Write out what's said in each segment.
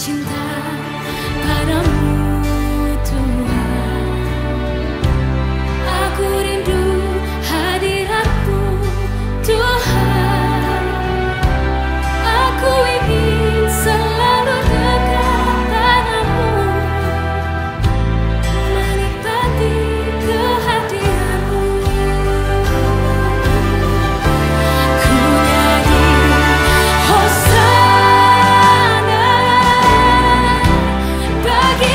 cinta padamu Tuhan. Aku rindu hadiratmu Tuhan. Aku ingin selalu dekat padamu, menikmati kehadiranmu. Ku nyanyi Hosana bagi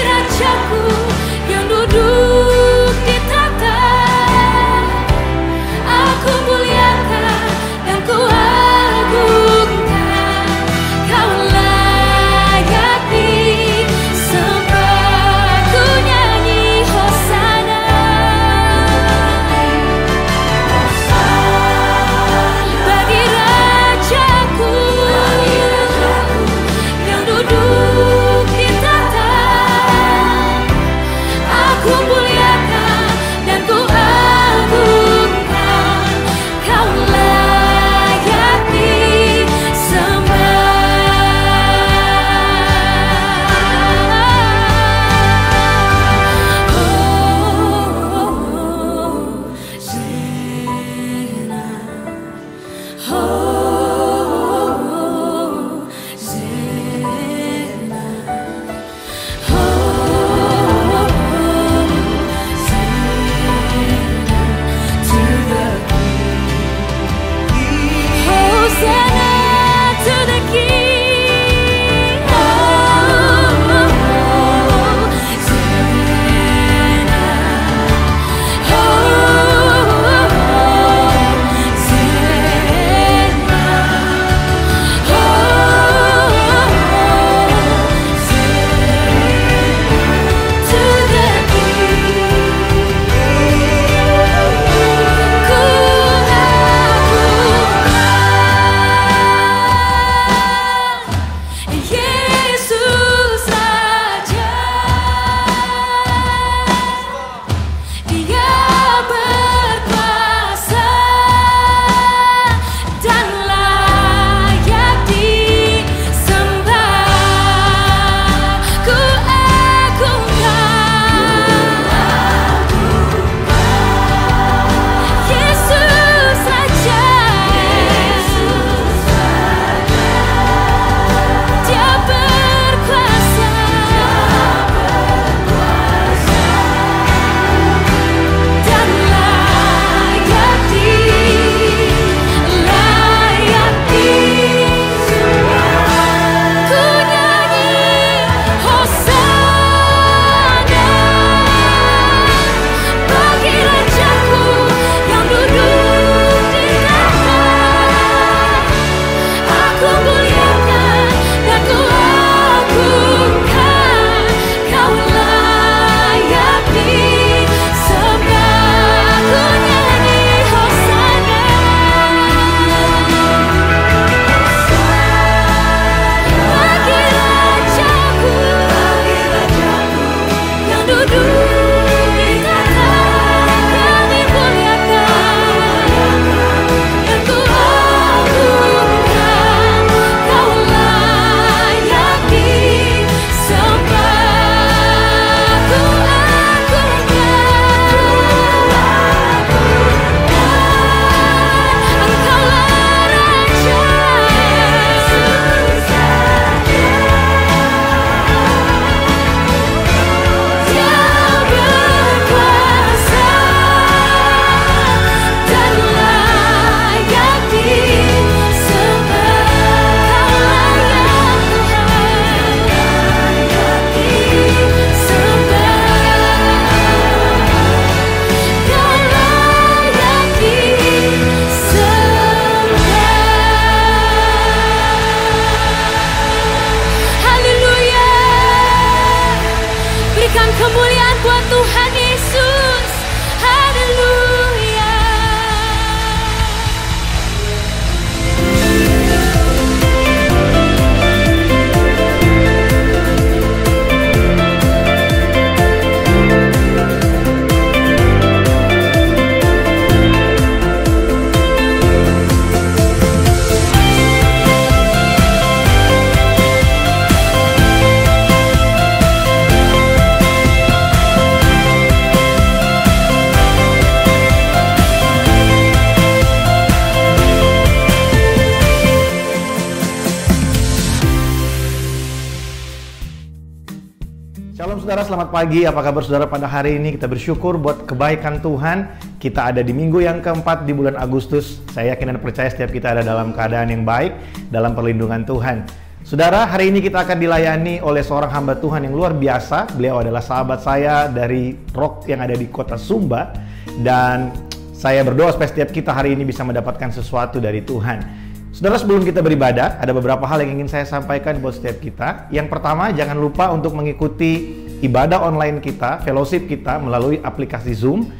Shalom saudara, selamat pagi. Apa kabar saudara pada hari ini? Kita bersyukur buat kebaikan Tuhan. Kita ada di minggu yang keempat di bulan Agustus. Saya yakin dan percaya setiap kita ada dalam keadaan yang baik, dalam perlindungan Tuhan. Saudara, hari ini kita akan dilayani oleh seorang hamba Tuhan yang luar biasa. Beliau adalah sahabat saya dari Rock yang ada di kota Sumba. Dan saya berdoa supaya setiap kita hari ini bisa mendapatkan sesuatu dari Tuhan. Saudara, sebelum kita beribadah, ada beberapa hal yang ingin saya sampaikan buat setiap kita. Yang pertama, jangan lupa untuk mengikuti ibadah online kita, fellowship kita melalui aplikasi Zoom.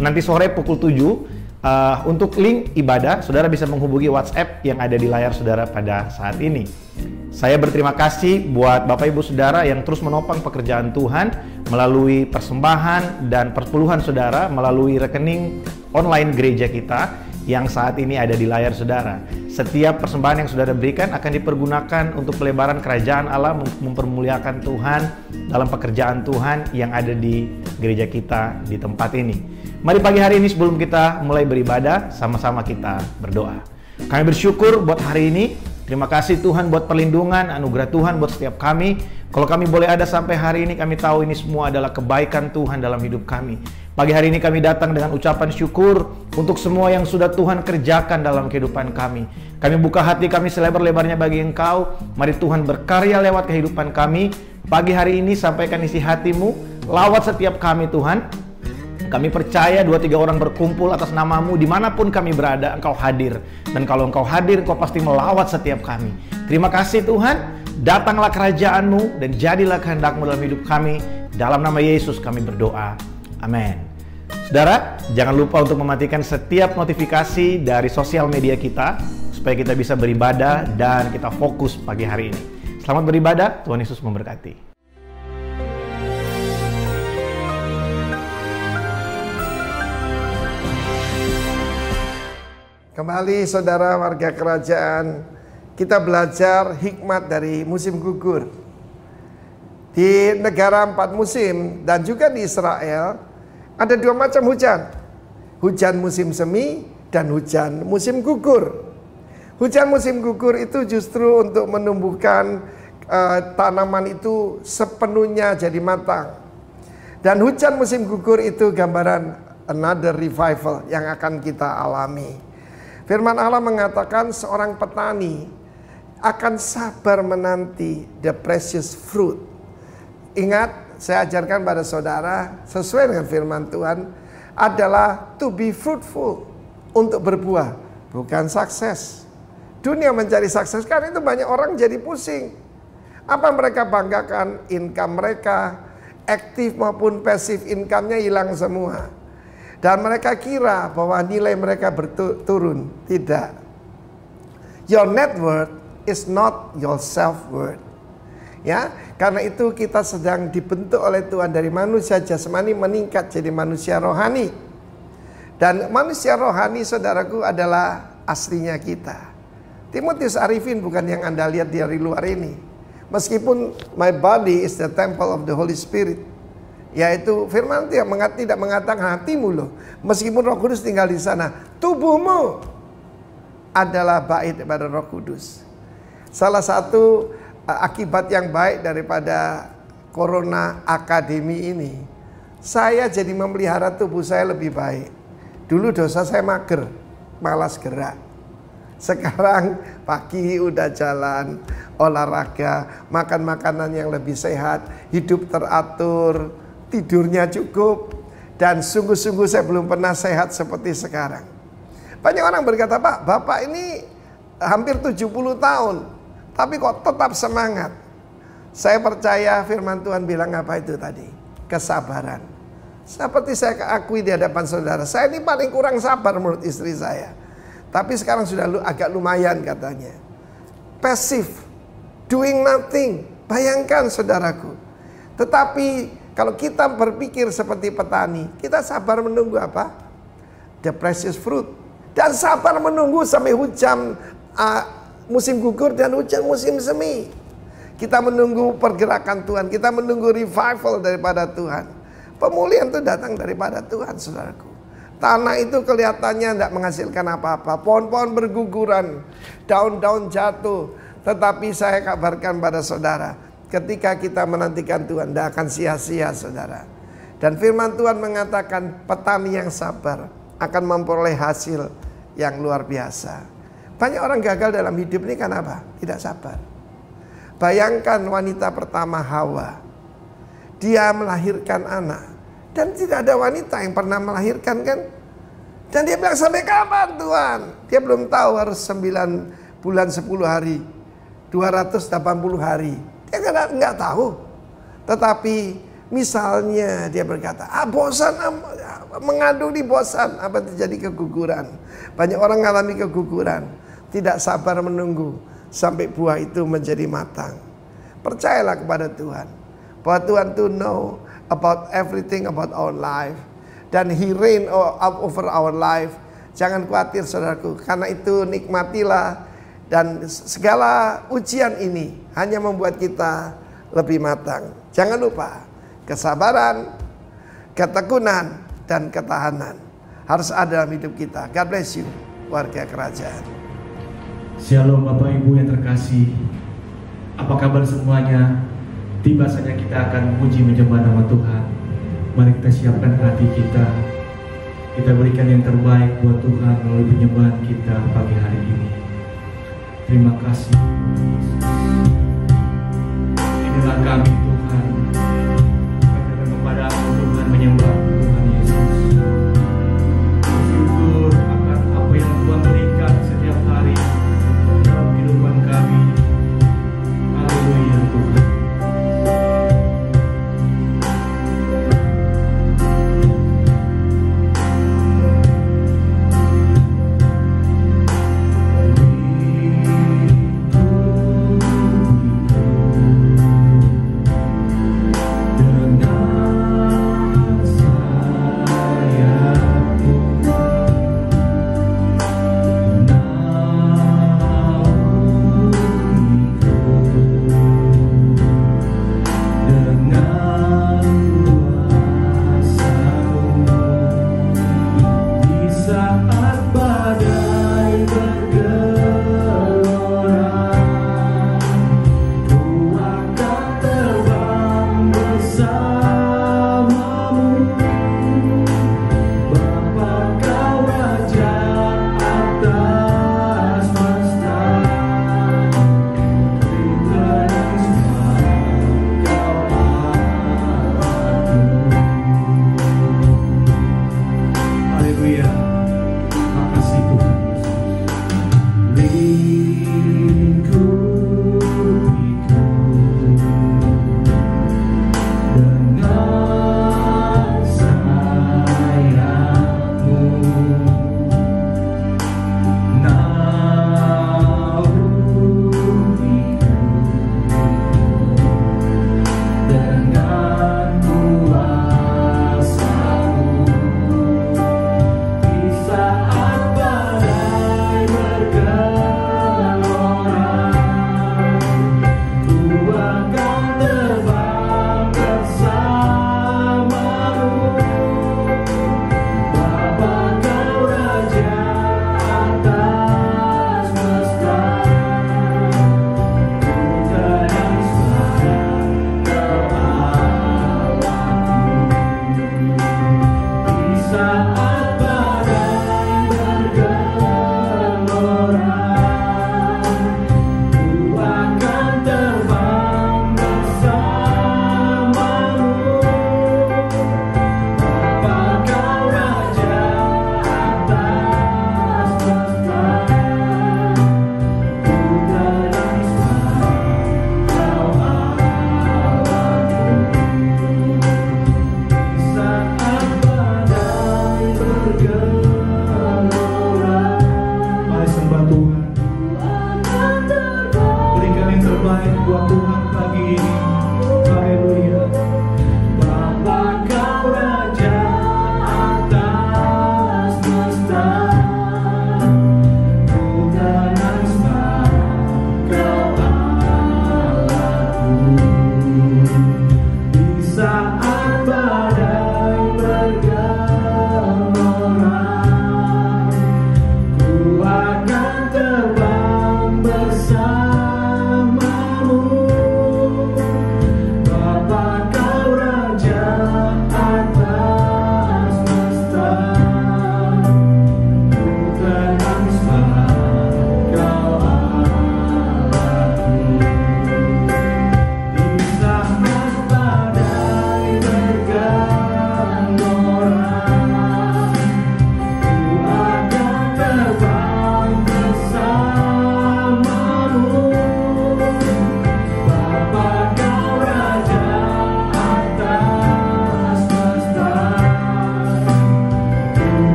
Nanti sore pukul 7, untuk link ibadah, saudara bisa menghubungi WhatsApp yang ada di layar saudara pada saat ini. Saya berterima kasih buat Bapak Ibu Saudara yang terus menopang pekerjaan Tuhan melalui persembahan dan perpuluhan saudara melalui rekening online gereja kita yang saat ini ada di layar saudara. Setiap persembahan yang saudara berikan akan dipergunakan untuk pelebaran kerajaan Allah, mempermuliakan Tuhan dalam pekerjaan Tuhan yang ada di gereja kita di tempat ini. Mari pagi hari ini sebelum kita mulai beribadah, sama-sama kita berdoa. Kami bersyukur buat hari ini. Terima kasih Tuhan buat perlindungan, anugerah Tuhan buat setiap kami. Kalau kami boleh ada sampai hari ini, kami tahu ini semua adalah kebaikan Tuhan dalam hidup kami. Pagi hari ini kami datang dengan ucapan syukur untuk semua yang sudah Tuhan kerjakan dalam kehidupan kami. Kami buka hati kami selebar-lebarnya bagi Engkau. Mari Tuhan berkarya lewat kehidupan kami. Pagi hari ini sampaikan isi hati-Mu, lawat setiap kami Tuhan. Kami percaya 2-3 orang berkumpul atas nama-Mu, dimanapun kami berada, Engkau hadir. Dan kalau Engkau hadir, Engkau pasti melawat setiap kami. Terima kasih Tuhan, datanglah kerajaan-Mu dan jadilah kehendak-Mu dalam hidup kami. Dalam nama Yesus kami berdoa. Amin. Saudara, jangan lupa untuk mematikan setiap notifikasi dari sosial media kita, supaya kita bisa beribadah dan kita fokus pagi hari ini. Selamat beribadah, Tuhan Yesus memberkati. Kembali saudara warga kerajaan, kita belajar hikmat dari musim gugur. Di negara 4 musim dan juga di Israel ada 2 macam hujan. Hujan musim semi dan hujan musim gugur. Hujan musim gugur itu justru untuk menumbuhkan tanaman itu sepenuhnya jadi matang. Dan hujan musim gugur itu gambaran another revival yang akan kita alami. Firman Allah mengatakan seorang petani akan sabar menanti the precious fruit. Ingat, saya ajarkan pada saudara sesuai dengan firman Tuhan adalah to be fruitful, untuk berbuah, bukan sukses. Dunia mencari sukses karena itu banyak orang jadi pusing. Apa mereka banggakan? Income mereka, aktif maupun pasif income-nya hilang semua. Dan mereka kira bahwa nilai mereka turun. Tidak. Your net worth is not your self worth. Ya, karena itu kita sedang dibentuk oleh Tuhan dari manusia jasmani meningkat jadi manusia rohani. Dan manusia rohani saudaraku adalah aslinya kita. Timotius Arifin bukan yang Anda lihat dari luar ini. Meskipun my body is the temple of the Holy Spirit. Yaitu firman tidak mengatakan hatimu loh. Meskipun Roh Kudus tinggal di sana, tubuhmu adalah bait daripada Roh Kudus. Salah satu akibat yang baik daripada Corona Academy ini, saya jadi memelihara tubuh saya lebih baik. Dulu dosa saya mager, malas gerak. Sekarang pagi udah jalan, olahraga, makan makanan yang lebih sehat, hidup teratur, tidurnya cukup, dan sungguh-sungguh saya belum pernah sehat seperti sekarang. Banyak orang berkata, Pak, Bapak ini hampir 70 tahun, tapi kok tetap semangat. Saya percaya firman Tuhan bilang apa itu tadi? Kesabaran. Seperti saya akui di hadapan saudara, saya ini paling kurang sabar menurut istri saya. Tapi sekarang sudah agak lumayan katanya. Passive, doing nothing. Bayangkan saudaraku. Tetapi kalau kita berpikir seperti petani, kita sabar menunggu apa? The precious fruit. Dan sabar menunggu sampai hujan musim gugur dan hujan musim semi. Kita menunggu pergerakan Tuhan, kita menunggu revival daripada Tuhan. Pemulihan itu datang daripada Tuhan, saudaraku. Tanah itu kelihatannya tidak menghasilkan apa-apa. Pohon-pohon berguguran, daun-daun jatuh. Tetapi saya kabarkan pada saudara, ketika kita menantikan Tuhan, tidak akan sia-sia saudara. Dan firman Tuhan mengatakan petani yang sabar akan memperoleh hasil yang luar biasa. Banyak orang gagal dalam hidup ini karena apa? Tidak sabar. Bayangkan wanita pertama Hawa. Dia melahirkan anak. Dan tidak ada wanita yang pernah melahirkan kan? Dan dia bilang, sampai kapan Tuhan? Dia belum tahu harus 9 bulan 10 hari. 280 hari. Dia nggak tahu. Tetapi misalnya dia berkata, bosan, mengandung di bosan. Apa terjadi? Keguguran. Banyak orang mengalami keguguran. Tidak sabar menunggu sampai buah itu menjadi matang. Percayalah kepada Tuhan. Bahwa Tuhan to know about everything about our life. Dan He reign over our life. Jangan khawatir saudaraku. Karena itu nikmatilah. Dan segala ujian ini hanya membuat kita lebih matang. Jangan lupa, kesabaran, ketekunan, dan ketahanan harus ada dalam hidup kita. God bless you, warga kerajaan. Shalom Bapak Ibu yang terkasih. Apa kabar semuanya? Tiba saja kita akan memuji menyembah nama Tuhan. Mari kita siapkan hati kita. Kita berikan yang terbaik buat Tuhan melalui penyembahan kita pagi hari ini. Terima kasih Yesus. Inilah kami Tuhan. Katakan kepadamu Tuhan, menyembah Tuhan Yesus. Bersyukur akan apa yang Tuhan berikan setiap hari dalam kehidupan kami. Haleluya Tuhan.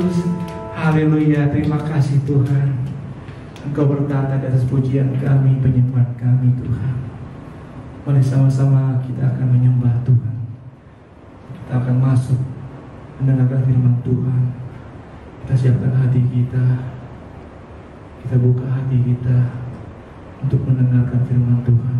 Yesus. Haleluya, terima kasih Tuhan. Engkau bertata di atas pujian kami, penyembahan kami Tuhan. Mari sama-sama kita akan menyembah Tuhan. Kita akan masuk mendengarkan firman Tuhan. Kita siapkan hati kita. Kita buka hati kita untuk mendengarkan firman Tuhan.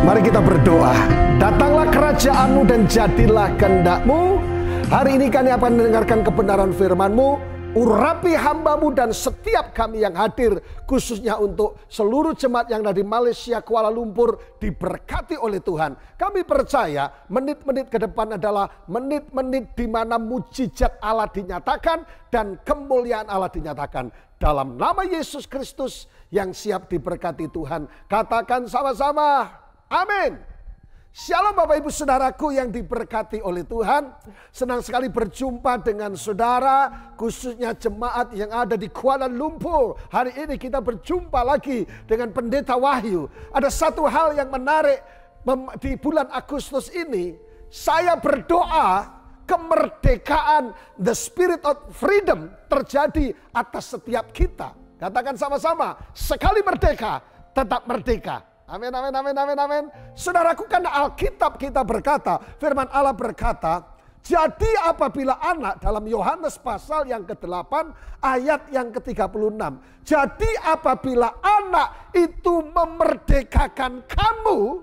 Mari kita berdoa. Datanglah kerajaan-Mu dan jadilah kehendak-Mu. Hari ini kami akan mendengarkan kebenaran firman-Mu. Urapi hamba-Mu dan setiap kami yang hadir, khususnya untuk seluruh jemaat yang ada di Malaysia, Kuala Lumpur, diberkati oleh Tuhan. Kami percaya menit-menit ke depan adalah menit-menit di mana mujizat Allah dinyatakan dan kemuliaan Allah dinyatakan. Dalam nama Yesus Kristus yang siap diberkati Tuhan, katakan sama-sama, amin. Shalom Bapak Ibu Saudaraku yang diberkati oleh Tuhan. Senang sekali berjumpa dengan saudara, khususnya jemaat yang ada di Kuala Lumpur. Hari ini kita berjumpa lagi dengan Pendeta Wahyu. Ada satu hal yang menarik di bulan Agustus ini. Saya berdoa kemerdekaan, the spirit of freedom terjadi atas setiap kita. Katakan sama-sama, sekali merdeka, tetap merdeka. Amin, amin, amin, amin, amin. Saudaraku, karena Alkitab kita berkata, firman Allah berkata, jadi apabila anak, dalam Yohanes pasal yang ke-8 ayat yang ke-36. Jadi apabila anak itu memerdekakan kamu,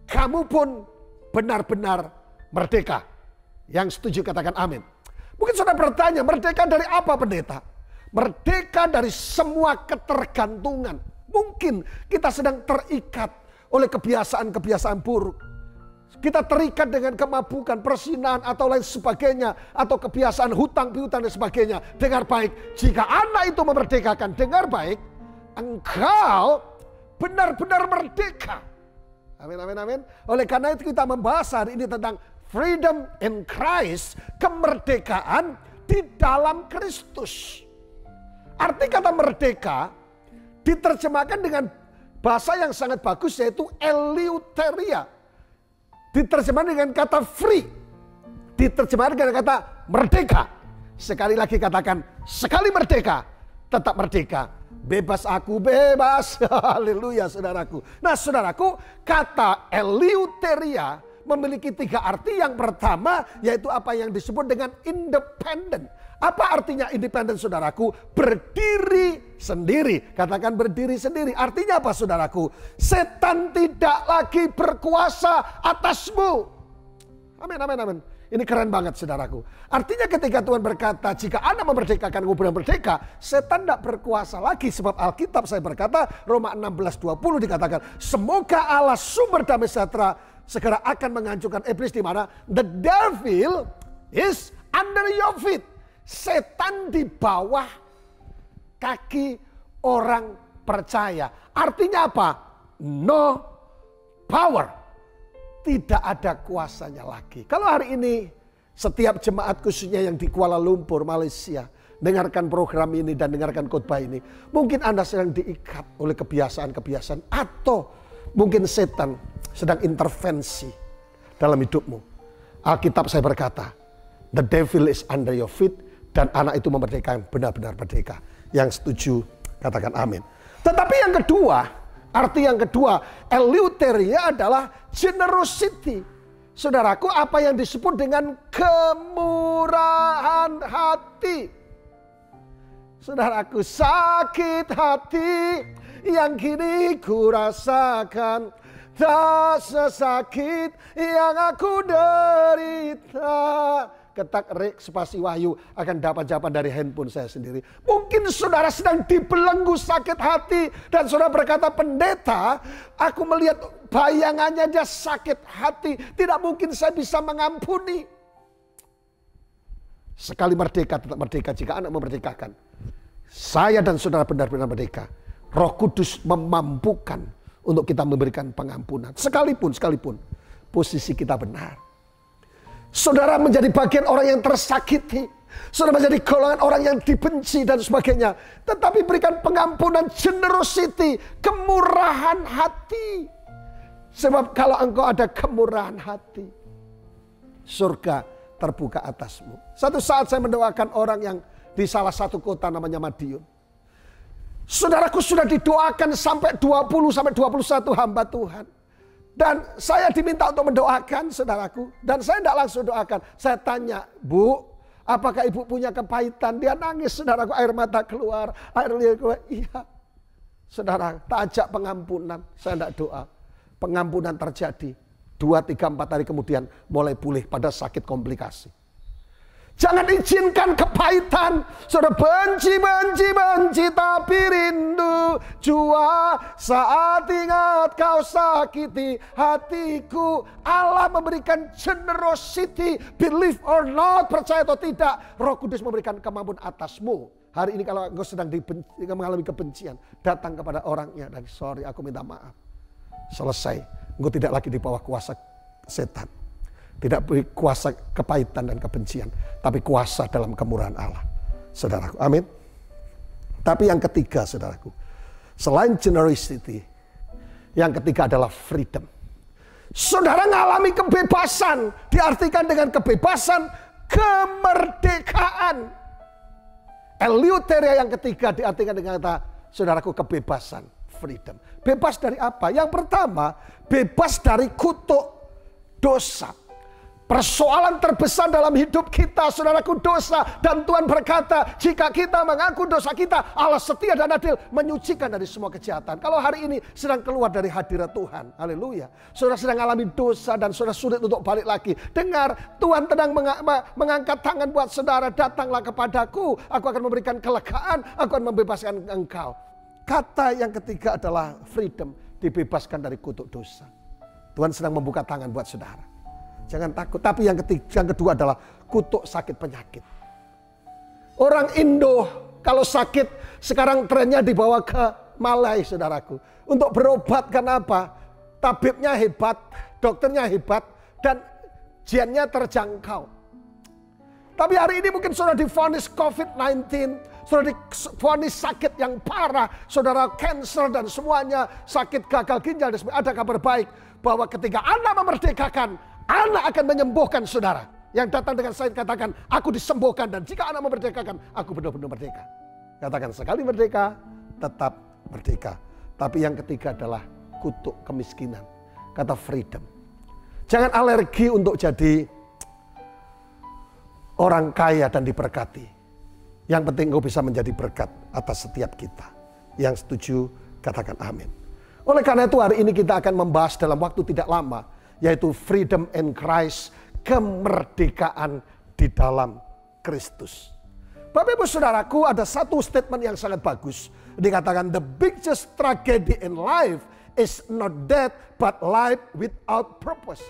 kamu pun benar-benar merdeka. Yang setuju katakan amin. Mungkin saudara bertanya, merdeka dari apa pendeta? Merdeka dari semua ketergantungan. Mungkin kita sedang terikat oleh kebiasaan-kebiasaan buruk. Kita terikat dengan kemabukan, persinahan atau lain sebagainya. Atau kebiasaan hutang piutang dan sebagainya. Dengar baik, jika anak itu memerdekakan, dengar baik, engkau benar-benar merdeka. Amin, amin, amin. Oleh karena itu kita membahas hari ini tentang freedom in Christ. Kemerdekaan di dalam Kristus. Arti kata merdeka diterjemahkan dengan bahasa yang sangat bagus, yaitu eleuteria. Diterjemahkan dengan kata free. Diterjemahkan dengan kata merdeka. Sekali lagi katakan, sekali merdeka, tetap merdeka. Bebas aku bebas. Haleluya saudaraku. Nah saudaraku, kata eleuteria memiliki 3 arti. Yang pertama yaitu apa yang disebut dengan independent. Apa artinya independen saudaraku? Berdiri sendiri. Katakan berdiri sendiri. Artinya apa saudaraku? Setan tidak lagi berkuasa atasmu. Amin, amin, amin. Ini keren banget saudaraku. Artinya ketika Tuhan berkata, jika anak memerdekakan kamu benar merdeka, setan tidak berkuasa lagi. Sebab Alkitab saya berkata, Roma 16:20 dikatakan, semoga Allah sumber damai sejahtera segera akan menghancurkan iblis, di mana the devil is under your feet. Setan di bawah kaki orang percaya. Artinya apa? No power. Tidak ada kuasanya lagi. Kalau hari ini setiap jemaat khususnya yang di Kuala Lumpur, Malaysia, dengarkan program ini dan dengarkan khotbah ini, mungkin Anda sedang diikat oleh kebiasaan-kebiasaan, atau mungkin setan sedang intervensi dalam hidupmu. Alkitab saya berkata, the devil is under your feet, dan anak itu memerdekakan, benar-benar merdeka. Yang setuju katakan amin. Tetapi yang kedua, arti yang kedua, eleuteria adalah generosity. Saudaraku, apa yang disebut dengan kemurahan hati. Saudaraku, sakit hati yang kini ku rasakan, tak sesakit yang aku derita. Ketak rek spasi Wahyu akan dapat jawaban dari handphone saya sendiri. Mungkin saudara sedang dibelenggu sakit hati dan saudara berkata, pendeta, aku melihat bayangannya dia sakit hati, tidak mungkin saya bisa mengampuni. Sekali merdeka tetap merdeka. Jika anak memerdekakan, saya dan saudara benar-benar merdeka. Roh Kudus memampukan untuk kita memberikan pengampunan. Sekalipun posisi kita benar. Saudara menjadi bagian orang yang tersakiti. Saudara menjadi golongan orang yang dibenci dan sebagainya. Tetapi berikan pengampunan, generosity, kemurahan hati. Sebab kalau engkau ada kemurahan hati, surga terbuka atasmu. Satu saat saya mendoakan orang yang di salah satu kota namanya Madiun. Saudaraku, sudah didoakan sampai 20-21 hamba Tuhan. Dan saya diminta untuk mendoakan saudaraku. Dan saya tidak langsung doakan. Saya tanya, Bu, apakah ibu punya kepahitan? Dia nangis saudaraku, air mata keluar, air liur keluar. Iya. Saudara, tak ajak pengampunan. Saya tidak doa. Pengampunan terjadi. 2, 3, 4 hari kemudian mulai pulih pada sakit komplikasi. Jangan izinkan kepahitan. Saudara benci tapi rindu jua saat ingat kau sakiti hatiku. Allah memberikan generosity, believe or not, percaya atau tidak, Roh Kudus memberikan kemampuan atasmu. Hari ini kalau engkau sedang mengalami kebencian, datang kepada orangnya dan sorry, aku minta maaf. Selesai. Engkau tidak lagi di bawah kuasa setan. Tidak beri kuasa kepahitan dan kebencian, tapi kuasa dalam kemurahan Allah. Saudaraku, amin. Tapi yang ketiga, saudaraku, selain generosity, yang ketiga adalah freedom. Saudara mengalami kebebasan, diartikan dengan kebebasan, kemerdekaan. Eleuteria yang ketiga diartikan dengan kata, saudaraku, kebebasan, freedom. Bebas dari apa? Yang pertama, bebas dari kutuk dosa. Persoalan terbesar dalam hidup kita, saudaraku, dosa. Dan Tuhan berkata, jika kita mengaku dosa kita, Allah setia dan adil menyucikan dari semua kejahatan. Kalau hari ini sedang keluar dari hadirat Tuhan, haleluya, saudara sedang alami dosa dan saudara sulit untuk balik lagi. Dengar, Tuhan sedang mengangkat tangan buat saudara, datanglah kepadaku, aku akan memberikan kelegaan, aku akan membebaskan engkau. Kata yang ketiga adalah freedom, dibebaskan dari kutuk dosa. Tuhan sedang membuka tangan buat saudara. Jangan takut. Tapi yang kedua adalah kutuk sakit penyakit. Orang Indo kalau sakit sekarang trennya dibawa ke Malai, saudaraku. Untuk berobat, kenapa? Tabibnya hebat, dokternya hebat, dan gennya terjangkau. Tapi hari ini mungkin saudara divonis COVID-19, saudara divonis sakit yang parah, saudara cancer dan semuanya, sakit gagal ginjal dan sebagainya. Ada kabar baik bahwa ketika Allah memerdekakan, Allah akan menyembuhkan saudara. Yang datang dengan saya katakan, aku disembuhkan. Dan jika Allah memerdekakan, aku benar-benar merdeka. Katakan, sekali merdeka, tetap merdeka. Tapi yang ketiga adalah kutuk kemiskinan. Kata freedom. Jangan alergi untuk jadi orang kaya dan diberkati. Yang penting engkau bisa menjadi berkat atas setiap kita. Yang setuju, katakan amin. Oleh karena itu hari ini kita akan membahas dalam waktu tidak lama, yaitu freedom in Christ, kemerdekaan di dalam Kristus. Bapak Ibu Saudaraku, ada satu statement yang sangat bagus. Dikatakan, the biggest tragedy in life is not death, but life without purpose.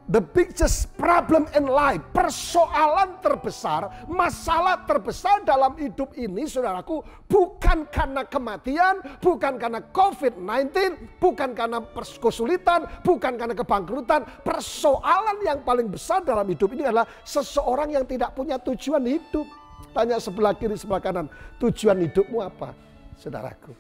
The biggest problem in life, persoalan terbesar, masalah terbesar dalam hidup ini, saudaraku, bukan karena kematian, bukan karena COVID-19, bukan karena kesulitan, bukan karena kebangkrutan. Persoalan yang paling besar dalam hidup ini adalah seseorang yang tidak punya tujuan hidup. Tanya sebelah kiri, sebelah kanan, tujuan hidupmu apa, saudaraku?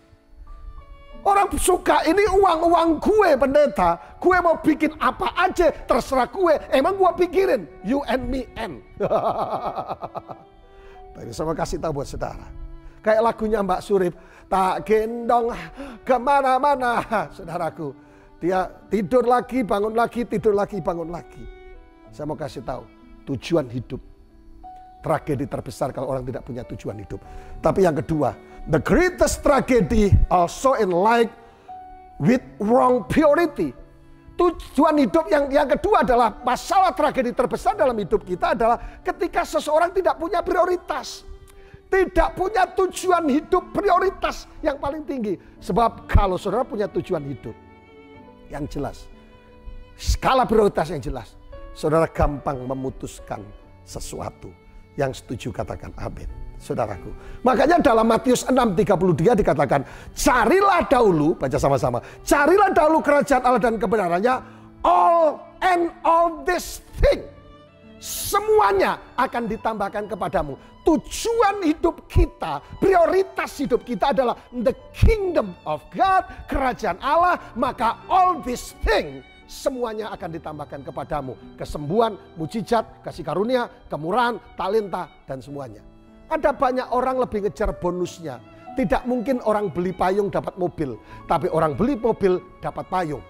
Orang suka ini uang gue, pendeta. Gue mau bikin apa aja, terserah gue. Emang gue pikirin, you and me and. Tapi saya mau kasih tahu buat saudara. Kayak lagunya Mbak Surip, tak gendong kemana-mana. Saudaraku, dia tidur lagi, bangun lagi, tidur lagi, bangun lagi. Saya mau kasih tahu, tujuan hidup. Tragedi terbesar kalau orang tidak punya tujuan hidup. Tapi yang kedua, the greatest tragedy also in life with wrong priority. Tujuan hidup yang kedua adalah masalah tragedi terbesar dalam hidup kita adalah ketika seseorang tidak punya prioritas. Tidak punya tujuan hidup prioritas yang paling tinggi. Sebab kalau saudara punya tujuan hidup yang jelas, skala prioritas yang jelas, saudara gampang memutuskan sesuatu. Yang setuju katakan amin, saudaraku. Makanya dalam Matius 6:33 dikatakan, carilah dahulu, baca sama-sama, carilah dahulu kerajaan Allah dan kebenarannya, all this thing, semuanya akan ditambahkan kepadamu. Tujuan hidup kita, prioritas hidup kita adalah the kingdom of God, kerajaan Allah, maka all this thing semuanya akan ditambahkan kepadamu. Kesembuhan, mujizat, kasih karunia, kemurahan, talenta, dan semuanya. Ada banyak orang lebih ngejar bonusnya. Tidak mungkin orang beli payung dapat mobil, tapi orang beli mobil dapat payung.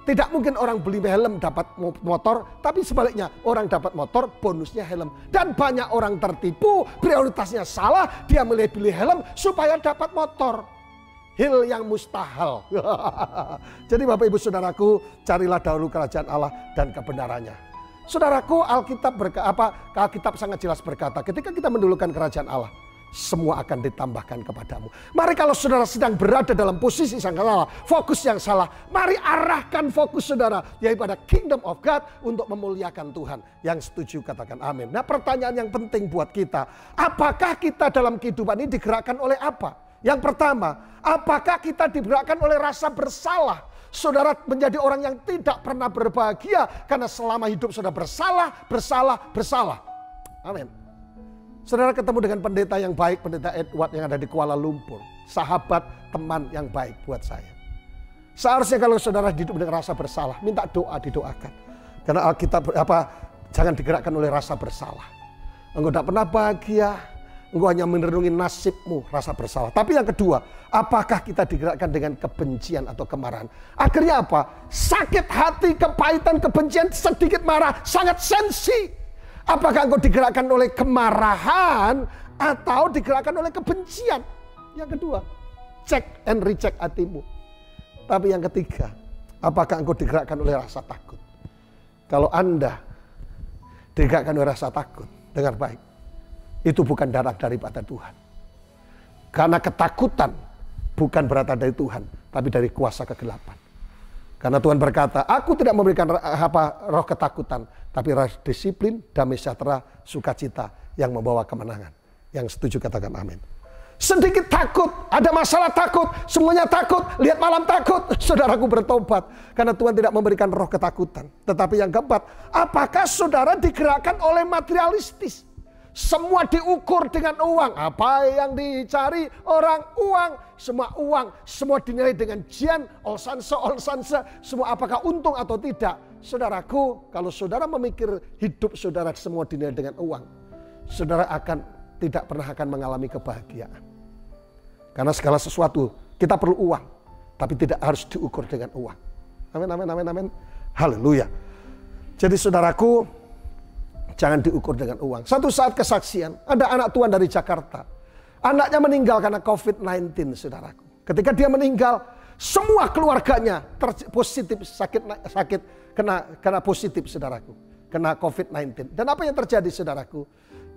Tidak mungkin orang beli helm dapat motor, tapi sebaliknya orang dapat motor, bonusnya helm. Dan banyak orang tertipu, prioritasnya salah, dia beli helm supaya dapat motor. Hil yang mustahil. Jadi Bapak Ibu Saudaraku, carilah dahulu kerajaan Allah dan kebenarannya. Saudaraku, Alkitab sangat jelas berkata, ketika kita mendahulukan kerajaan Allah, semua akan ditambahkan kepadamu. Mari kalau saudara sedang berada dalam posisi yang salah, fokus yang salah, mari arahkan fokus saudara, yaitu pada kingdom of God untuk memuliakan Tuhan. Yang setuju katakan amin. Nah, pertanyaan yang penting buat kita, apakah kita dalam kehidupan ini digerakkan oleh apa? Yang pertama, apakah kita digerakkan oleh rasa bersalah? Saudara menjadi orang yang tidak pernah berbahagia karena selama hidup saudara bersalah. Amin. Saudara ketemu dengan pendeta yang baik, pendeta Edward yang ada di Kuala Lumpur. Sahabat, teman yang baik buat saya. Seharusnya kalau saudara hidup dengan rasa bersalah, minta doa didoakan. Karena Alkitab jangan digerakkan oleh rasa bersalah. Engkau tidak pernah bahagia, engkau hanya merenungi nasibmu, rasa bersalah. Tapi yang kedua, apakah kita digerakkan dengan kebencian atau kemarahan? Akhirnya apa? Sakit hati, kepahitan, kebencian, sedikit marah, sangat sensi. Apakah engkau digerakkan oleh kemarahan atau digerakkan oleh kebencian? Yang kedua, check and recheck hatimu. Tapi yang ketiga, apakah engkau digerakkan oleh rasa takut? Kalau Anda digerakkan oleh rasa takut, dengar baik, itu bukan darah daripada Tuhan. Karena ketakutan bukan berasal dari Tuhan, tapi dari kuasa kegelapan. Karena Tuhan berkata, aku tidak memberikan roh ketakutan, tapi roh disiplin, damai sejahtera, sukacita yang membawa kemenangan. Yang setuju katakan amin. Sedikit takut, ada masalah takut, semuanya takut, lihat malam takut. Saudaraku bertobat, karena Tuhan tidak memberikan roh ketakutan. Tetapi yang keempat, apakah saudara digerakkan oleh materialistis? Semua diukur dengan uang. Apa yang dicari orang? Uang. Semua dinilai dengan jian, olsanse. Semua apakah untung atau tidak? Saudaraku, kalau saudara memikir hidup saudara semua dinilai dengan uang, saudara tidak pernah akan mengalami kebahagiaan. Karena segala sesuatu kita perlu uang, tapi tidak harus diukur dengan uang. Amin. Haleluya. Jadi saudaraku, jangan diukur dengan uang. Satu saat kesaksian, ada anak Tuhan dari Jakarta. Anaknya meninggal karena COVID-19, saudaraku. Ketika dia meninggal, semua keluarganya positif kena positif, saudaraku. Kena COVID-19. Dan apa yang terjadi, saudaraku?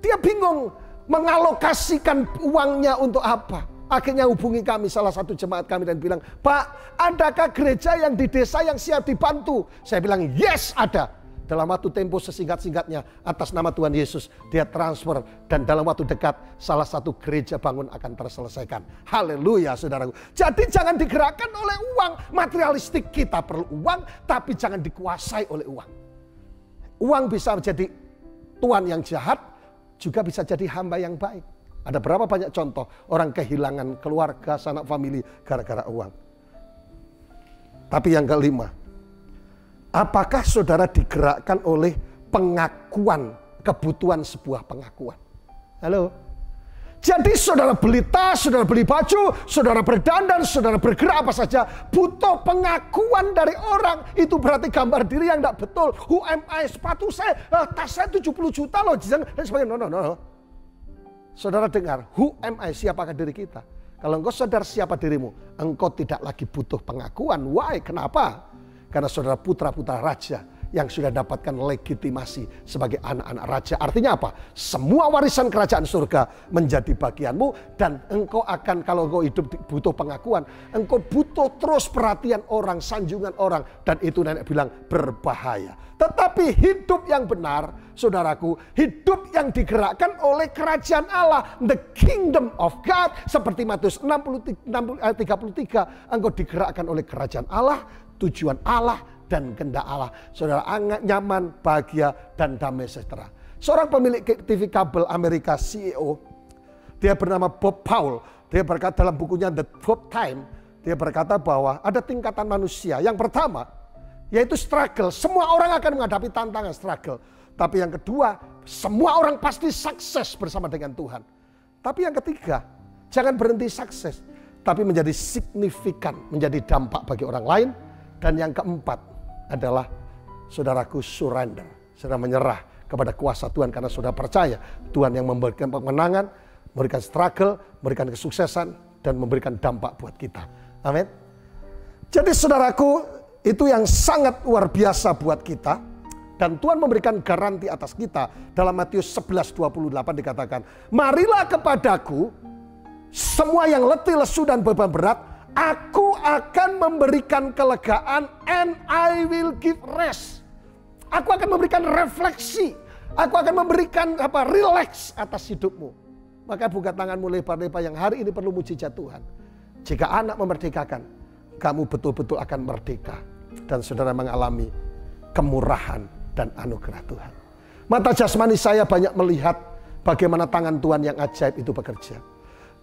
Dia bingung mengalokasikan uangnya untuk apa. Akhirnya hubungi kami, salah satu jemaat kami, dan bilang, Pak, adakah gereja yang di desa yang siap dibantu? Saya bilang, yes, ada. Dalam waktu tempo sesingkat-singkatnya, atas nama Tuhan Yesus, dia transfer. Dan dalam waktu dekat, salah satu gereja bangun akan terselesaikan. Haleluya, saudaraku. Jadi jangan digerakkan oleh uang. Materialistik, kita perlu uang, tapi jangan dikuasai oleh uang. Uang bisa menjadi tuan yang jahat, juga bisa jadi hamba yang baik. Ada berapa banyak contoh orang kehilangan keluarga, sanak famili gara-gara uang. Tapi yang kelima, apakah saudara digerakkan oleh pengakuan, kebutuhan sebuah pengakuan? Halo? Jadi saudara beli tas, saudara beli baju, saudara berdandan, saudara bergerak apa saja, butuh pengakuan dari orang. Itu berarti gambar diri yang tidak betul. Who am I? Sepatu saya, tas saya 70 juta loh. Dan sebagainya. No. Saudara dengar, who am I? Siapakah diri kita? Kalau engkau sadar siapa dirimu, engkau tidak lagi butuh pengakuan. Why? Kenapa? Karena saudara putra-putra raja yang sudah dapatkan legitimasi sebagai anak-anak raja. Artinya apa? Semua warisan kerajaan surga menjadi bagianmu. Dan engkau akan, kalau engkau hidup butuh pengakuan, engkau butuh terus perhatian orang, sanjungan orang. Dan itu nenek bilang berbahaya. Tetapi hidup yang benar, saudaraku, hidup yang digerakkan oleh kerajaan Allah, the kingdom of God, seperti Matius 33, engkau digerakkan oleh kerajaan Allah, tujuan Allah, dan kehendak Allah. Saudara nyaman, bahagia, dan damai sejahtera. Seorang pemilik TV kabel Amerika, CEO, dia bernama Bob Paul. Dia berkata dalam bukunya The Bob Time, dia berkata bahwa ada tingkatan manusia. Yang pertama, yaitu struggle. Semua orang akan menghadapi tantangan struggle. Tapi yang kedua, semua orang pasti sukses bersama dengan Tuhan. Tapi yang ketiga, jangan berhenti sukses, tapi menjadi signifikan, menjadi dampak bagi orang lain. Dan yang keempat adalah saudaraku surrender. Saudara menyerah kepada kuasa Tuhan karena saudara percaya Tuhan yang memberikan kemenangan, memberikan struggle, memberikan kesuksesan, dan memberikan dampak buat kita. Amin. Jadi saudaraku, itu yang sangat luar biasa buat kita. Dan Tuhan memberikan garansi atas kita. Dalam Matius 11:28 dikatakan, marilah kepadaku semua yang letih, lesu, dan beban berat, aku akan memberikan kelegaan, and I will give rest. Aku akan memberikan refleksi. Aku akan memberikan relax atas hidupmu. Maka buka tanganmu lebar-lebar yang hari ini perlu mujizat Tuhan. Jika anak memerdekakan, kamu betul-betul akan merdeka. Dan saudara mengalami kemurahan dan anugerah Tuhan. Mata jasmani saya banyak melihat bagaimana tangan Tuhan yang ajaib itu bekerja.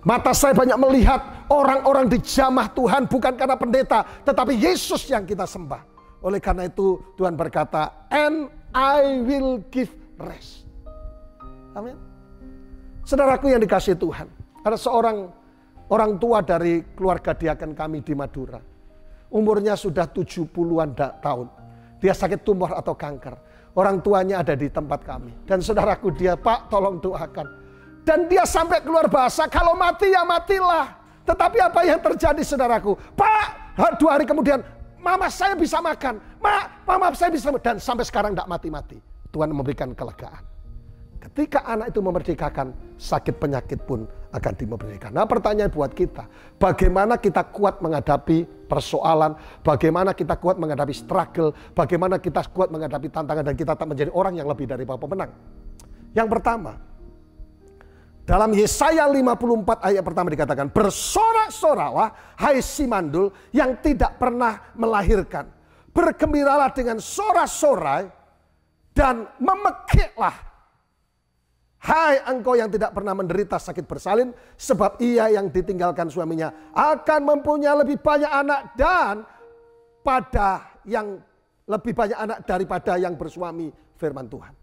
Mata saya banyak melihat orang-orang dijamah Tuhan bukan karena pendeta, tetapi Yesus yang kita sembah. Oleh karena itu Tuhan berkata, and I will give rest. Amin. Saudaraku yang dikasihi Tuhan, ada seorang orang tua dari keluarga diaken kami di Madura. Umurnya sudah 70-an tahun. Dia sakit tumor atau kanker. Orang tuanya ada di tempat kami. Dan saudaraku dia, Pak tolong doakan. Dan dia sampai keluar bahasa, kalau mati ya matilah. Tetapi apa yang terjadi saudaraku? Pak, 2 hari kemudian, mama saya bisa makan. Mama saya bisa makan. Dan sampai sekarang tidak mati-mati. Tuhan memberikan kelegaan. Ketika anak itu memerdekakan, sakit penyakit pun akan dimerdekakan. Nah pertanyaan buat kita, bagaimana kita kuat menghadapi persoalan, bagaimana kita kuat menghadapi struggle, bagaimana kita kuat menghadapi tantangan dan kita tak menjadi orang yang lebih dari pemenang. Yang pertama, dalam Yesaya 54 ayat pertama dikatakan, bersorak-soraklah hai si mandul yang tidak pernah melahirkan. Bergembiralah dengan sorak-sorai dan memekiklah. Hai engkau yang tidak pernah menderita sakit bersalin, sebab ia yang ditinggalkan suaminya akan mempunyai lebih banyak anak dan pada yang lebih banyak anak daripada yang bersuami, firman Tuhan.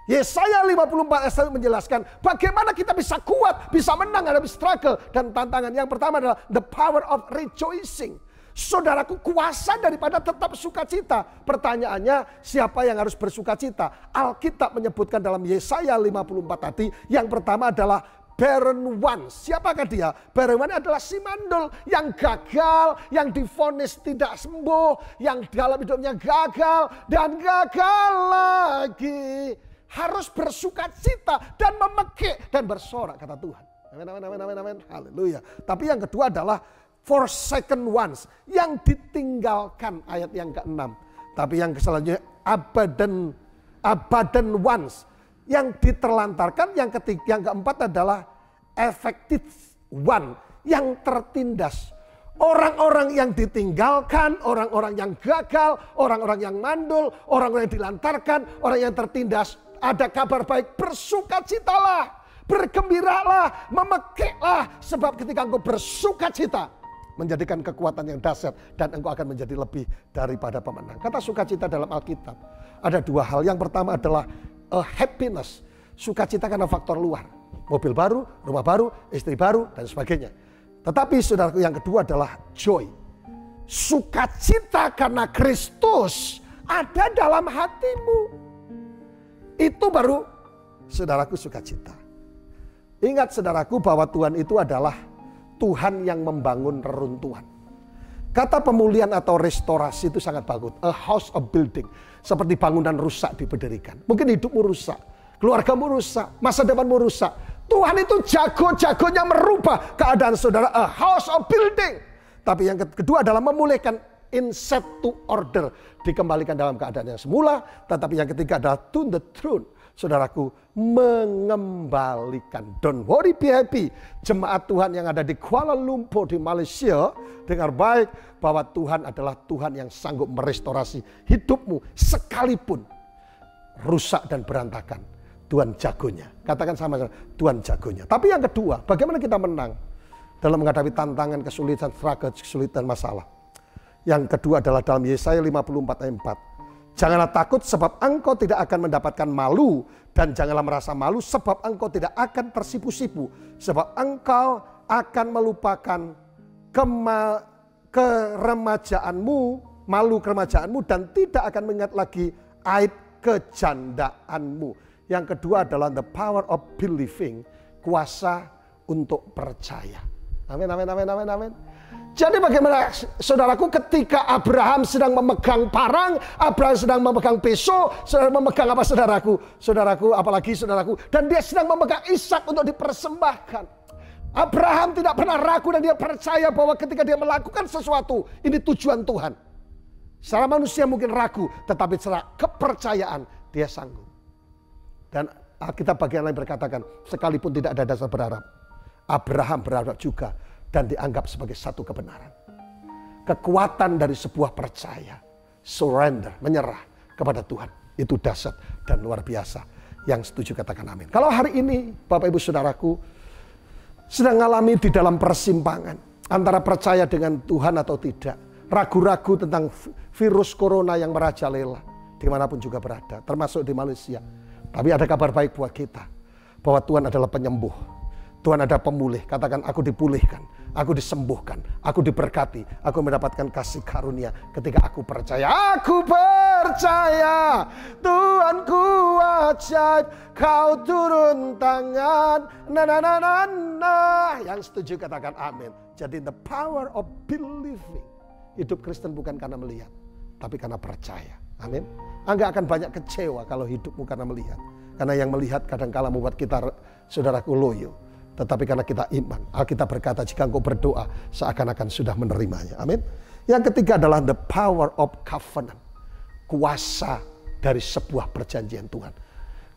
Yesaya 54 ayat 1 menjelaskan bagaimana kita bisa kuat, bisa menang hadapi struggle dan tantangan. Yang pertama adalah the power of rejoicing. Saudaraku, kuasa daripada tetap sukacita. Pertanyaannya, siapa yang harus bersukacita? Alkitab menyebutkan dalam Yesaya 54 tadi, yang pertama adalah barren one. Siapakah dia? Barren one adalah si mandul yang gagal, yang divonis tidak sembuh, yang dalam hidupnya gagal dan gagal lagi. Harus bersukacita dan memekik dan bersorak, kata Tuhan. Amin, amin, amin, amin, amin. Haleluya. Tapi yang kedua adalah forsaken ones, yang ditinggalkan, ayat yang ke-6. Tapi yang selanjutnya abadan ones, yang diterlantarkan. Yang ketiga, yang keempat adalah effective one, yang tertindas. Orang-orang yang ditinggalkan, orang-orang yang gagal, orang-orang yang mandul, orang-orang yang dilantarkan, orang yang tertindas. Ada kabar baik, bersukacitalah, bergembiralah, memekiklah, sebab ketika engkau bersukacita, menjadikan kekuatan yang dahsyat dan engkau akan menjadi lebih daripada pemenang. Kata sukacita dalam Alkitab ada 2 hal. Yang pertama adalah happiness. Sukacita karena faktor luar. Mobil baru, rumah baru, istri baru dan sebagainya. Tetapi saudaraku, yang kedua adalah joy. Sukacita karena Kristus ada dalam hatimu. Itu baru saudaraku sukacita. Ingat saudaraku bahwa Tuhan itu adalah Tuhan yang membangun reruntuhan. Kata pemulihan atau restorasi itu sangat bagus. A house of building. Seperti bangunan rusak diberdirikan. Mungkin hidupmu rusak, keluargamu rusak, masa depanmu rusak. Tuhan itu jago-jagonya merubah keadaan saudara. A house of building. Tapi yang kedua adalah memulihkan, in set to order. Dikembalikan dalam keadaan yang semula. Tetapi yang ketiga adalah to the throne. Saudaraku, mengembalikan. Don't worry, be happy. Jemaat Tuhan yang ada di Kuala Lumpur di Malaysia, dengar baik bahwa Tuhan adalah Tuhan yang sanggup merestorasi hidupmu sekalipun rusak dan berantakan. Tuhan jagonya. Katakan sama-sama, Tuhan jagonya. Tapi yang kedua, bagaimana kita menang dalam menghadapi tantangan, kesulitan, struggle, kesulitan, masalah. Yang kedua adalah dalam Yesaya 54 ayat 4. Janganlah takut sebab engkau tidak akan mendapatkan malu. Dan janganlah merasa malu sebab engkau tidak akan tersipu-sipu. Sebab engkau akan melupakan keremajaanmu, malu keremajaanmu. Dan tidak akan mengingat lagi aib kejandaanmu. Yang kedua adalah the power of believing. Kuasa untuk percaya. Amin, amin, amin, amin, amin. Jadi bagaimana saudaraku ketika Abraham sedang memegang parang, Abraham sedang memegang pisau, sedang memegang apa saudaraku? Saudaraku, apalagi saudaraku. Dan dia sedang memegang Ishak untuk dipersembahkan. Abraham tidak pernah ragu dan dia percaya bahwa ketika dia melakukan sesuatu, ini tujuan Tuhan. Secara manusia mungkin ragu, tetapi secara kepercayaan dia sanggup. Dan Alkitab bagian lain berkatakan, sekalipun tidak ada dasar berharap, Abraham berharap juga dan dianggap sebagai satu kebenaran. Kekuatan dari sebuah percaya, surrender, menyerah kepada Tuhan, itu dahsyat dan luar biasa. Yang setuju katakan amin. Kalau hari ini Bapak Ibu Saudaraku sedang mengalami di dalam persimpangan antara percaya dengan Tuhan atau tidak, ragu-ragu tentang virus corona yang merajalela dimanapun juga berada, termasuk di Malaysia. Tapi ada kabar baik buat kita, bahwa Tuhan adalah penyembuh, Tuhan ada pemulih. Katakan, aku dipulihkan, aku disembuhkan, aku diberkati, aku mendapatkan kasih karunia ketika aku percaya. Aku percaya Tuhanku ajaib, kau turun tangan. Yang setuju katakan amin. Jadi the power of believing. Hidup Kristen bukan karena melihat, tapi karena percaya. Amin. Anda akan banyak kecewa kalau hidupmu karena melihat. Karena yang melihat kadang-kala membuat kita, saudaraku, loyo. Tetapi karena kita iman, Alkitab berkata jika engkau berdoa seakan-akan sudah menerimanya. Amin. Yang ketiga adalah the power of covenant. Kuasa dari sebuah perjanjian Tuhan.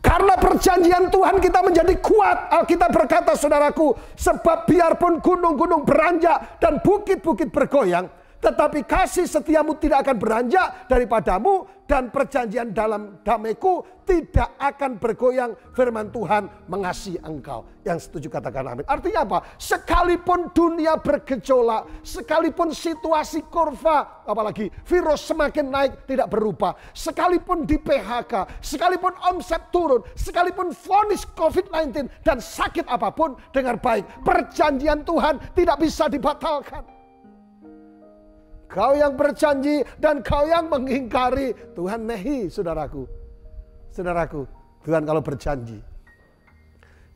Karena perjanjian Tuhan kita menjadi kuat. Alkitab berkata, saudaraku, sebab biarpun gunung-gunung beranjak dan bukit-bukit bergoyang, tetapi kasih setiamu tidak akan beranjak daripadamu, dan perjanjian dalam damaiku tidak akan bergoyang, firman Tuhan mengasihi engkau. Yang setuju katakan amin. Artinya apa? Sekalipun dunia bergejolak, sekalipun situasi kurva, apalagi virus semakin naik tidak berubah, sekalipun di PHK, sekalipun omset turun, sekalipun vonis COVID-19 dan sakit apapun, dengar baik, perjanjian Tuhan tidak bisa dibatalkan. Kau yang berjanji dan kau yang mengingkari, Tuhan nehi, saudaraku. Saudaraku, Tuhan kalau berjanji,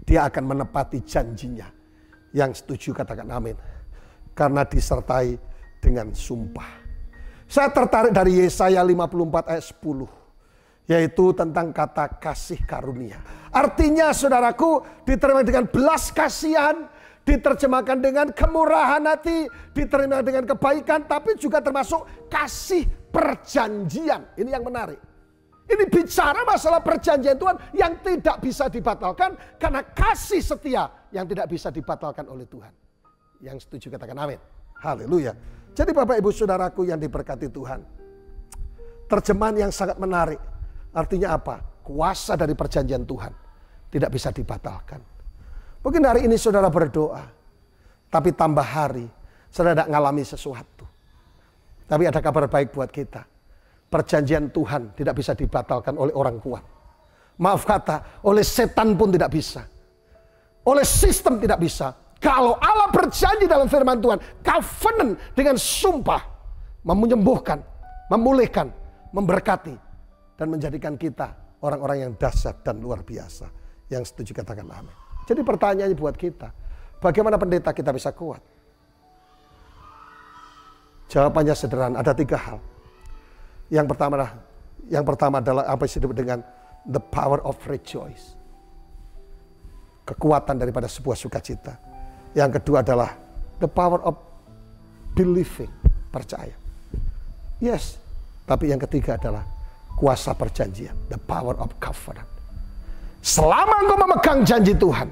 Dia akan menepati janjinya. Yang setuju katakan amin. Karena disertai dengan sumpah. Saya tertarik dari Yesaya 54 ayat 10. Yaitu tentang kata kasih karunia. Artinya saudaraku, diterima dengan belas kasihan, diterjemahkan dengan kemurahan hati, diterima dengan kebaikan, tapi juga termasuk kasih perjanjian. Ini yang menarik. Ini bicara masalah perjanjian Tuhan yang tidak bisa dibatalkan karena kasih setia yang tidak bisa dibatalkan oleh Tuhan. Yang setuju katakan amin. Haleluya. Jadi Bapak Ibu Saudaraku yang diberkati Tuhan, terjemahan yang sangat menarik. Artinya apa? Kuasa dari perjanjian Tuhan tidak bisa dibatalkan. Mungkin hari ini saudara berdoa, tapi tambah hari saudara tidak mengalami sesuatu. Tapi ada kabar baik buat kita. Perjanjian Tuhan tidak bisa dibatalkan oleh orang kuat. Maaf kata, oleh setan pun tidak bisa. Oleh sistem tidak bisa. Kalau Allah berjanji dalam firman Tuhan, covenant dengan sumpah, menyembuhkan, memulihkan, memberkati, dan menjadikan kita orang-orang yang dahsyat dan luar biasa. Yang setuju katakan amin. Jadi pertanyaannya buat kita, bagaimana pendeta kita bisa kuat? Jawabannya sederhana, ada 3 hal. Yang pertama adalah apa yang disebut dengan the power of rejoice. Kekuatan daripada sebuah sukacita. Yang kedua adalah the power of believing, percaya. Yes, tapi yang ketiga adalah kuasa perjanjian, the power of covenant. Selama engkau memegang janji Tuhan,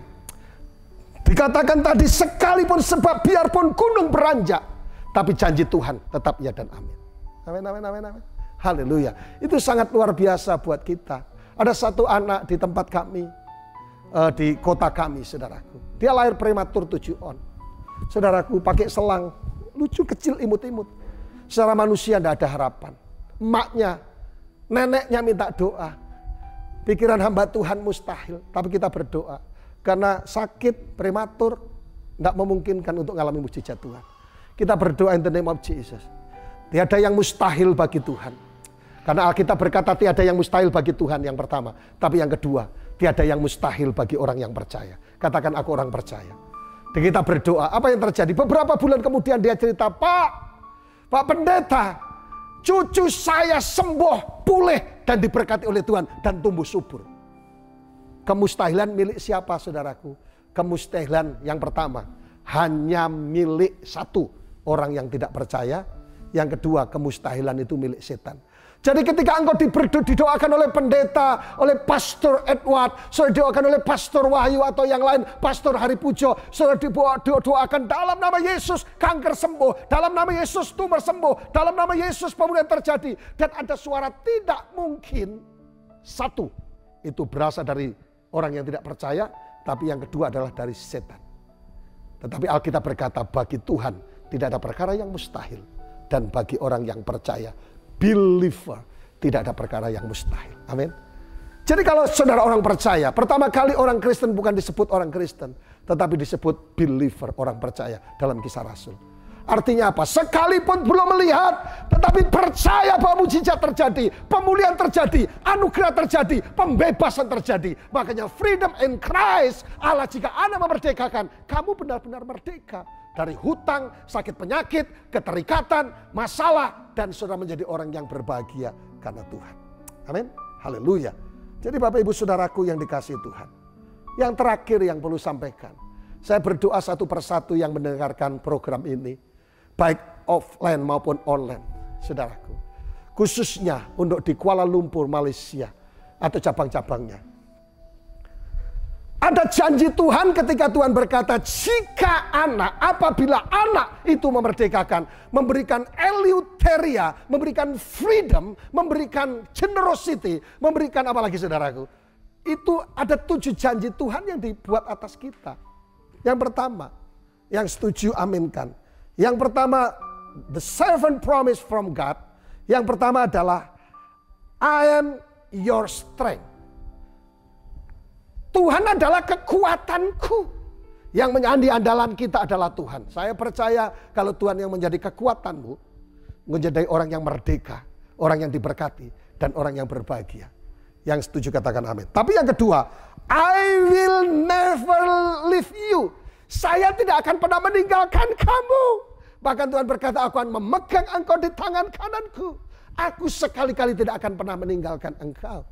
dikatakan tadi sekalipun sebab biarpun gunung beranjak, tapi janji Tuhan tetap ya dan amin. Amin, amin, amin, amin. Haleluya. Itu sangat luar biasa buat kita. Ada satu anak di tempat kami, di kota kami, saudaraku. Dia lahir prematur 7 on. Saudaraku pakai selang, lucu kecil imut-imut. Secara manusia tidak ada harapan. Emaknya, neneknya minta doa. Pikiran hamba Tuhan mustahil, tapi kita berdoa. Karena sakit, prematur, tidak memungkinkan untuk mengalami mujizat Tuhan. Kita berdoa in the name of Jesus. Tiada yang mustahil bagi Tuhan. Karena Alkitab berkata tiada yang mustahil bagi Tuhan yang pertama. Tapi yang kedua, tiada yang mustahil bagi orang yang percaya. Katakan aku orang percaya. Dan kita berdoa, apa yang terjadi? Beberapa bulan kemudian dia cerita, Pak Pendeta, cucu saya sembuh, pulih, dan diberkati oleh Tuhan, dan tumbuh subur. Kemustahilan milik siapa saudaraku? Kemustahilan yang pertama, hanya milik satu orang yang tidak percaya, Yang kedua, kemustahilan itu milik setan. Jadi ketika engkau didoakan oleh pendeta, oleh Pastor Edward, saudara didoakan oleh Pastor Wahyu atau yang lain, Pastor Hari Pujo, saudara didoakan dalam nama Yesus kanker sembuh, dalam nama Yesus tumor sembuh, dalam nama Yesus pemulihan terjadi. Dan ada suara tidak mungkin. Satu, itu berasal dari orang yang tidak percaya, tapi yang kedua adalah dari setan. Tetapi Alkitab berkata bagi Tuhan tidak ada perkara yang mustahil. Dan bagi orang yang percaya, believer, tidak ada perkara yang mustahil. Amin. Jadi kalau saudara orang percaya, pertama kali orang Kristen bukan disebut orang Kristen, tetapi disebut believer, orang percaya dalam Kisah Rasul. Artinya apa? Sekalipun belum melihat, tetapi percaya bahwa mujizat terjadi, pemulihan terjadi, anugerah terjadi, pembebasan terjadi. Makanya freedom in Christ, Allah jika Anda memerdekakan, kamu benar-benar merdeka. Dari hutang, sakit penyakit, keterikatan, masalah. Dan saudara menjadi orang yang berbahagia karena Tuhan. Amin. Haleluya. Jadi Bapak Ibu Saudaraku yang dikasihi Tuhan. Yang terakhir yang perlu sampaikan. Saya berdoa satu persatu yang mendengarkan program ini. Baik offline maupun online. Saudaraku. Khususnya untuk di Kuala Lumpur, Malaysia. Atau cabang-cabangnya. Ada janji Tuhan ketika Tuhan berkata, jika apabila anak itu memerdekakan, memberikan eleuteria, memberikan freedom, memberikan generosity, memberikan apa lagi saudaraku? Itu ada 7 janji Tuhan yang dibuat atas kita. Yang pertama, yang setuju aminkan. Yang pertama, the servant promise from God. Yang pertama adalah, I am your strength. Tuhan adalah kekuatanku. Yang menjadi andalan kita adalah Tuhan. Saya percaya kalau Tuhan yang menjadi kekuatanmu, menjadi orang yang merdeka, orang yang diberkati, dan orang yang berbahagia. Yang setuju katakan amin. Tapi yang kedua, I will never leave you. Saya tidak akan pernah meninggalkan kamu. Bahkan Tuhan berkata, aku akan memegang engkau di tangan kananku. Aku sekali-kali tidak akan pernah meninggalkan engkau.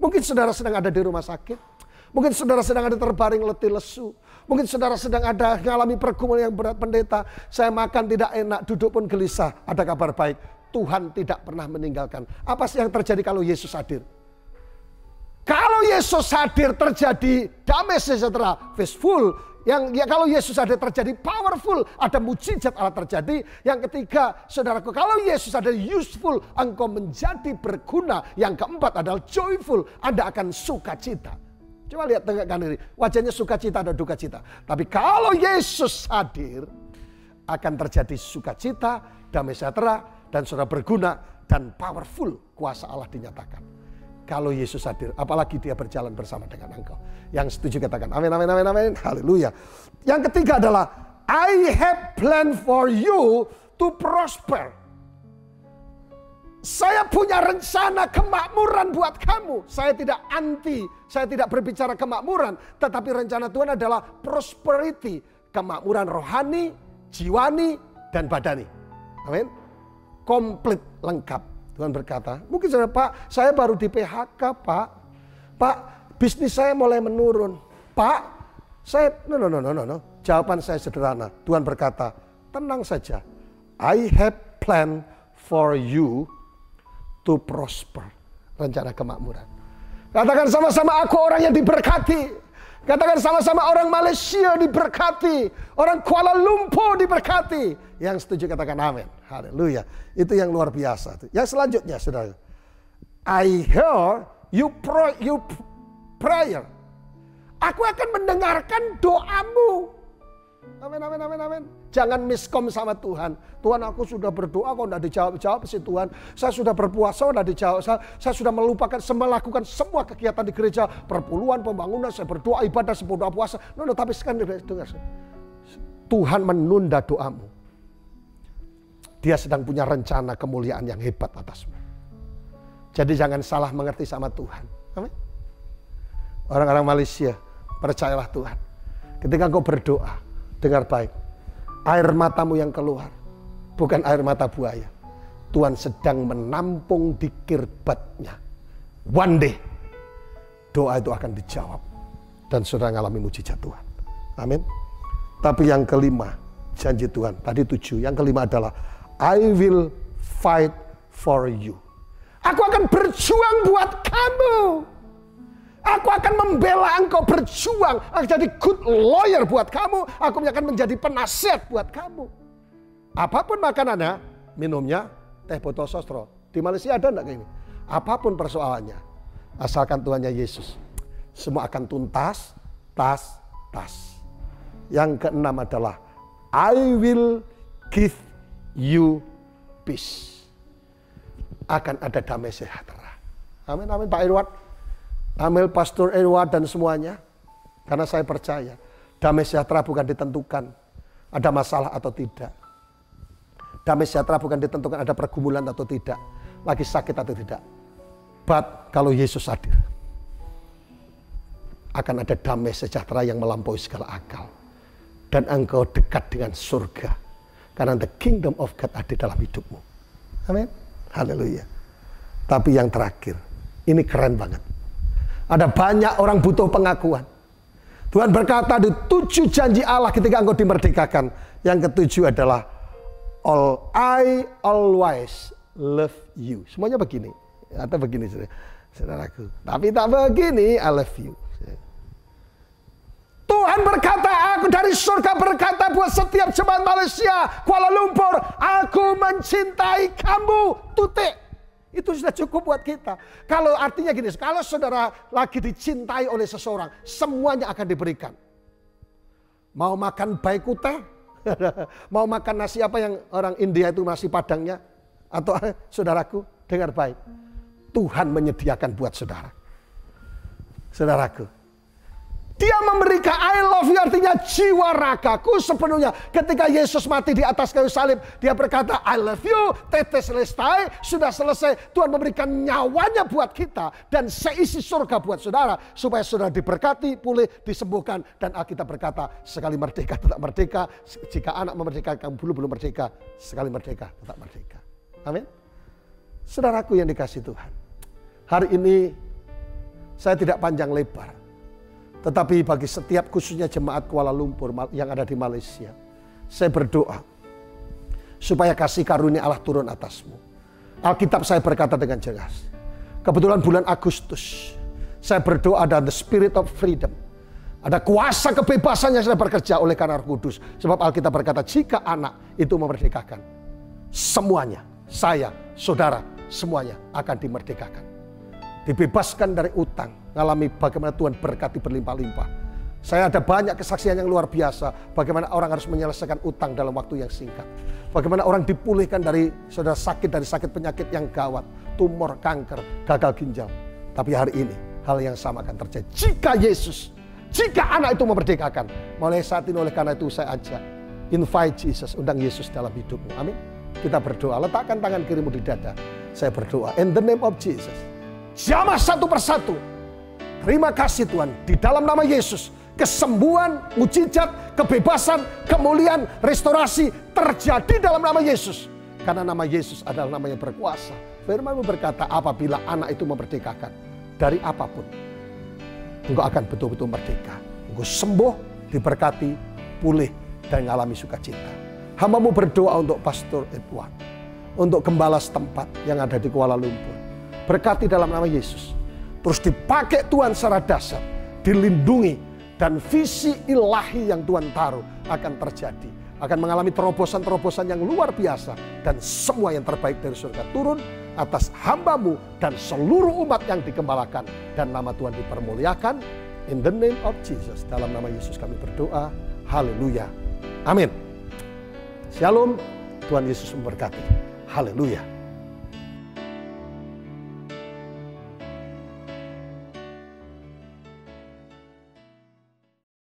Mungkin saudara sedang ada di rumah sakit. Mungkin saudara sedang ada terbaring letih lesu. Mungkin saudara sedang ada mengalami pergumulan yang berat pendeta. Saya makan tidak enak, duduk pun gelisah. Ada kabar baik, Tuhan tidak pernah meninggalkan. Apa sih yang terjadi kalau Yesus hadir? Kalau Yesus hadir terjadi damai sejahtera, peaceful. Kalau Yesus hadir terjadi powerful, ada mujizat Allah terjadi. Yang ketiga, saudaraku, kalau Yesus hadir useful, engkau menjadi berguna. Yang keempat adalah joyful, Anda akan sukacita. Coba lihat tengah kanan ini, wajahnya sukacita dan duka cita. Tapi kalau Yesus hadir, akan terjadi sukacita, damai sejahtera, dan saudara berguna, dan powerful, kuasa Allah dinyatakan. Kalau Yesus hadir, apalagi dia berjalan bersama dengan engkau. Yang setuju katakan amin, amin, amin, amin, haleluya. Yang ketiga adalah, I have planned for you to prosper. Saya punya rencana kemakmuran buat kamu. Saya tidak anti, saya tidak berbicara kemakmuran. Tetapi rencana Tuhan adalah prosperity. Kemakmuran rohani, jiwani, dan badani. Amin. Komplit, lengkap. Tuhan berkata, mungkin saudara, Pak, saya baru di PHK, Pak. Pak, bisnis saya mulai menurun. Pak, saya, no. Jawaban saya sederhana. Tuhan berkata, tenang saja. I have planned for you to prosper. Rencana kemakmuran. Katakan sama-sama, aku orang yang diberkati. Katakan sama-sama, orang Malaysia diberkati. Orang Kuala Lumpur diberkati. Yang setuju katakan amin. Haleluya. Itu yang luar biasa. Yang selanjutnya, saudara. I hear you prayer. Aku akan mendengarkan doamu. Amin, amin, amin, amin. Jangan miskom sama Tuhan. Tuhan, aku sudah berdoa kok tidak dijawab-jawab sih Tuhan. Saya sudah berpuasa kok tidak dijawab. Saya sudah melakukan semua kegiatan di gereja. Perpuluhan, pembangunan, saya berdoa, ibadah, berdoa puasa. Tapi sekarang dengar. Tuhan menunda doamu. Dia sedang punya rencana kemuliaan yang hebat atasmu. Jadi jangan salah mengerti sama Tuhan. Amin. Orang-orang Malaysia, percayalah Tuhan. Ketika engkau berdoa, dengar baik. Air matamu yang keluar, bukan air mata buaya. Tuhan sedang menampung di kirbatnya. One day, doa itu akan dijawab. Dan saudara mengalami mujizat Tuhan. Amin. Tapi yang kelima, janji Tuhan. Tadi 7. Yang kelima adalah, I will fight for you. Aku akan berjuang buat kamu. Aku akan membela engkau, berjuang. Aku jadi good lawyer buat kamu. Aku akan menjadi penasihat buat kamu. Apapun makanannya, minumnya, teh botol sostro. Di Malaysia ada enggak kayak ini? Apapun persoalannya, asalkan Tuhannya Yesus, semua akan tuntas, tas. Yang keenam adalah I will give you peace. Akan ada damai sejahtera. Amin, amin Pak Edward. Amin Pastor Edward dan semuanya. Karena saya percaya damai sejahtera bukan ditentukan ada masalah atau tidak. Damai sejahtera bukan ditentukan ada pergumulan atau tidak, lagi sakit atau tidak. But kalau Yesus hadir, akan ada damai sejahtera yang melampaui segala akal. Dan engkau dekat dengan surga. Karena the kingdom of God ada dalam hidupmu. Amin. Haleluya. Tapi yang terakhir, ini keren banget. Ada banyak orang butuh pengakuan. Tuhan berkata di 7 janji Allah ketika engkau dimerdekakan. Yang ketujuh adalah I always love you. Semuanya begini. Atau begini saudaraku. Tapi tak begini, I love you. Tuhan berkata, aku dari surga berkata buat setiap jemaat Malaysia, Kuala Lumpur, aku mencintai kamu, tutik. Itu sudah cukup buat kita. Kalau artinya gini, kalau saudara lagi dicintai oleh seseorang, semuanya akan diberikan. Mau makan baik kuteh, mau makan nasi apa yang orang India itu nasi padangnya, atau saudaraku, dengar baik. Tuhan menyediakan buat saudara. Saudaraku. Dia memberikan I love you artinya jiwa ragaku sepenuhnya. Ketika Yesus mati di atas kayu salib, dia berkata I love you, tetes selesai, sudah selesai. Tuhan memberikan nyawanya buat kita dan seisi surga buat saudara. Supaya saudara diberkati, pulih, disembuhkan. Dan Alkitab berkata sekali merdeka tetap merdeka. Jika anak memerdekakan belum merdeka, sekali merdeka tetap merdeka. Amin. Saudaraku yang dikasih Tuhan, hari ini saya tidak panjang lebar. Tetapi bagi setiap khususnya jemaat Kuala Lumpur yang ada di Malaysia, saya berdoa supaya kasih karunia Allah turun atasmu. Alkitab saya berkata dengan jelas. Kebetulan bulan Agustus, saya berdoa ada the spirit of freedom. Ada kuasa kebebasan yang sedang bekerja oleh karena Roh Kudus. Sebab Alkitab berkata jika anak itu memerdekakan, semuanya, saya, saudara, semuanya akan dimerdekakan. Dibebaskan dari utang, ngalami bagaimana Tuhan berkati berlimpah-limpah. Saya ada banyak kesaksian yang luar biasa, bagaimana orang harus menyelesaikan utang dalam waktu yang singkat. Bagaimana orang dipulihkan dari saudara sakit, dari sakit penyakit yang gawat, tumor, kanker, gagal ginjal. Tapi hari ini hal yang sama akan terjadi. Jika anak itu memerdekakan, mulai saat ini oleh karena itu saya ajak, invite Jesus, undang Yesus dalam hidupmu. Amin. Kita berdoa, letakkan tangan kirimu di dada. Saya berdoa, in the name of Jesus. Jamah satu persatu. Terima kasih Tuhan. Di dalam nama Yesus. Kesembuhan, mujizat, kebebasan, kemuliaan, restorasi terjadi dalam nama Yesus. Karena nama Yesus adalah nama yang berkuasa. Firman-Mu berkata apabila anak itu memerdekakan. Dari apapun. Engkau akan betul-betul merdeka. Engkau sembuh, diberkati, pulih, dan mengalami sukacita. Hamba-Mu berdoa untuk Pastor Edward. Untuk gembala setempat yang ada di Kuala Lumpur. Berkati dalam nama Yesus. Terus dipakai Tuhan secara dasar. Dilindungi. Dan visi ilahi yang Tuhan taruh akan terjadi. Akan mengalami terobosan-terobosan yang luar biasa. Dan semua yang terbaik dari surga turun atas hamba-Mu dan seluruh umat yang digembalakan. Dan nama Tuhan dipermuliakan. In the name of Jesus. Dalam nama Yesus kami berdoa. Haleluya. Amin. Shalom. Tuhan Yesus memberkati. Haleluya.